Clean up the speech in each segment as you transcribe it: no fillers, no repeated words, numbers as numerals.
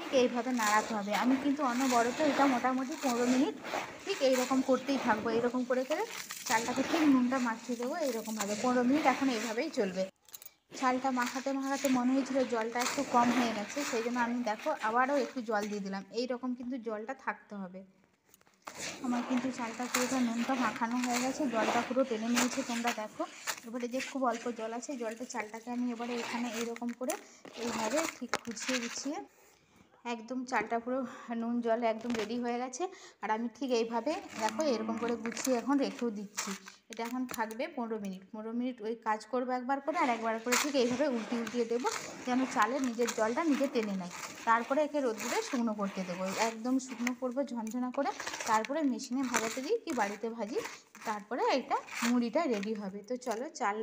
ঠিক এইভাবে নাড়াতে হবে। আমি কিন্তু অনবরত এটা মোটামুটি 15 মিনিট ঠিক এইরকম করতেই থাকবো। এইরকম করে করে চালটাকে ঠিক নুনটা মাখিয়ে দেবো এইরকমভাবে। 15 মিনিট এখন এইভাবেই চলবে। চালটা মাখাতে মাখাতে মনে হয়েছিল জলটা একটু কম হয়ে গেছে, সেই জন্য আমি দেখো আবারও একটু জল দিয়ে দিলাম। এইরকম কিন্তু জলটা থাকতে হবে। আমার কিন্তু চালটা পুরোটা নুনটা মাখানো হয়ে গেছে, জলটা পুরো টেনে নিয়েছে তোমরা দেখো। এবারে যে খুব অল্প জল আছে, জলটা চালটাকে আমি এবারে এখানে এইরকম করে এইভাবে ঠিক গুছিয়ে গুছিয়ে একদম চালটা পুরো নুন জল একদম রেডি হয়ে গেছে। আর আমি ঠিক এইভাবে দেখো এরকম করে গুছিয়ে এখন রেখেও দিচ্ছি। এটা এখন থাকবে 15 মিনিট। 15 মিনিট ওই কাজ করবো একবার করে, আর একবার করে ঠিক এইভাবে উল্টিয়ে দেবো, যেন চালের নিজের জলটা নিজে টেনে নেয়। তারপরে একে রোদ্দুরে শুকনো করতে দেবো, একদম শুকনো করবো ঝনঝনা করে। তারপরে মেশিনে ভাজাতে দিই কি বাড়িতে ভাজি, তারপরে এটা মুড়িটা রেডি হবে। তো চলো চাল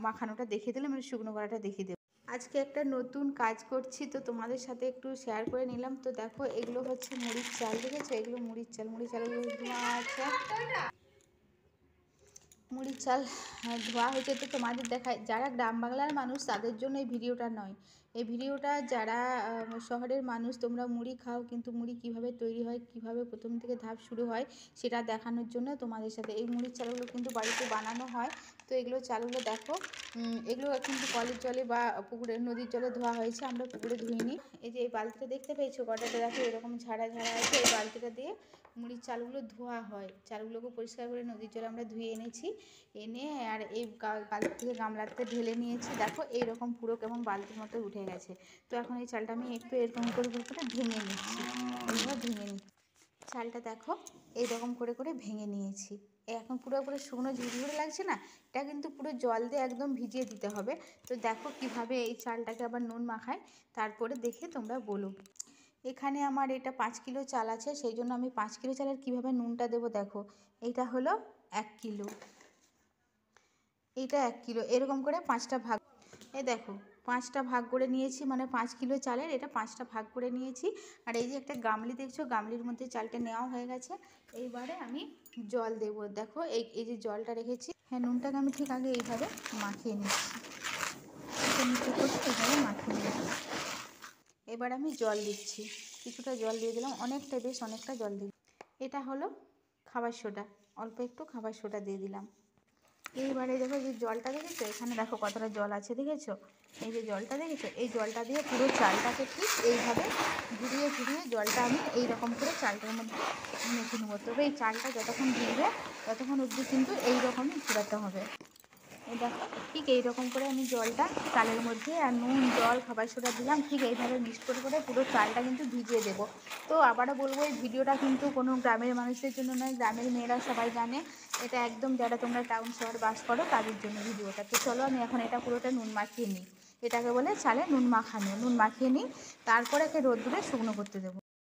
মাখানোটা দেখিয়ে দিলাম, মানে শুকনো করাটা দেখিয়ে দেবো। আজকে একটা নতুন কাজ করছি, তো তোমাদের সাথে একটু শেয়ার করে নিলাম। তো দেখো এগুলো হচ্ছে মুড়ির চাল, দেখেছো? এগুলো মুড়ির চাল, মুড়ির চালগুলো ধোয়া আছে, মুড়ির চাল ধোয়া হয়েছে। তো তোমাদের দেখায়, যারা গ্রাম বাংলার মানুষ তাদের জন্য এই ভিডিওটা নয়। এই ভিডিওটা যারা শহরের মানুষ, তোমরা মুড়ি খাও, কিন্তু মুড়ি কীভাবে তৈরি হয়, কীভাবে প্রথম থেকে ধাপ শুরু হয় সেটা দেখানোর জন্য তোমাদের সাথে। এই মুড়ির চালগুলো কিন্তু বাড়িতে বানানো হয়। তো এগুলো চালগুলো দেখো, এগুলো কিন্তু কলের জলে বা পুকুরের নদীর জলে ধোয়া হয়েছে, আমরা পুকুরে ধুইনি। এই যে এই বালতিটা দেখতে পেয়েছো, কটাটা দেখো এরকম ঝাড়া ঝাড়া আছে, এই বালতিটা দিয়ে মুড়ির চালগুলো ধোয়া হয়। চালগুলোকে পরিষ্কার করে নদীর জলে আমরা ধুয়ে এনেছি, এনে আর এই বালতি থেকে গামলাতে ঢেলে নিয়েছি। দেখো এইরকম পুরো কেমন বালতির মতো উঠে গেছে। তো এখন এই চালটা আমি একটু এরকম করে করে ভেঙে নিচ্ছি, এইভাবে ভেঙে নিচ্ছি চালটা। দেখো এইরকম করে করে ভেঙে নিয়েছি। এখন পুরোপুরি শুকনো ঝুরঝুরে লাগছে না, এটা কিন্তু পুরো জল দিয়ে একদম ভিজিয়ে দিতে হবে। তো দেখো কিভাবে এই চালটাকে আবার নুন মাখায়, তারপরে দেখে তোমরা বলো। এখানে আমার এটা 5 কিলো চাল আছে, সেই জন্য আমি 5 কিলো চালের কীভাবে নুনটা দেবো দেখো। এইটা হলো 1 কিলো, এইটা 1 কিলো, এরকম করে 5টা ভাগ, এই দেখো 5টা ভাগ করে নিয়েছি, মানে 5 কিলো চালের এটা 5টা ভাগ করে নিয়েছি। আর এই যে একটা গামলি দেখছো, গামলির মধ্যে চালটা নেওয়া হয়ে গেছে। এইবারে আমি জল দেবো। দেখো এই যে জলটা রেখেছি, হ্যাঁ নুনটাকে আমি ঠিক আগে এইভাবে মাখিয়ে নিচ্ছি, নিচে করে এইভাবে মাখিয়ে নিচ্ছি। এবার আমি জল দিচ্ছি, কিছুটা জল দিয়ে দিলাম, অনেকটা বেশ অনেকটা জল দিই। এটা হলো খাবার সোডা, অল্প একটু খাবার সোডা দিয়ে দিলাম। এইবারে দেখো যে জলটা দেখেছো, এখানে দেখো কতটা জল আছে, দেখেছো? এই যে জলটা দেখেছো, এই জলটা দিয়ে পুরো চালটাকে ঠিক এইভাবে ঘুরিয়ে ঘুরিয়ে জলটা আমি এইরকম করে চালটার মধ্যে মেখে নেবো। তবে এই চালটা যতক্ষণ ভিজবে ততক্ষণ অবধি কিন্তু এইরকমই ঘোরাতে হবে। এই দেখো ঠিক এইরকম করে আমি জলটা চালের মধ্যে আর নুন জল খাবার সোডা দিলাম, ঠিক এইভাবে মিক্স করে করে পুরো চালটা কিন্তু ভিজিয়ে দেবো। তো আবারও বলবো, এই ভিডিওটা কিন্তু কোনো গ্রামের মানুষদের জন্য নয়, গ্রামের মেয়েরা সবাই জানে। এটা একদম যারা তোমরা টাউন শহর বাস করো তাদের জন্য ভিডিওটা। তো চলো আমি এখন এটা পুরোটা নুন মাখিয়ে নিই, এটাকে বলে চালে নুন মাখানো। নুন মাখিয়ে নিই, তারপরে একে রোদ্দুরে শুকনো করতে দেবো।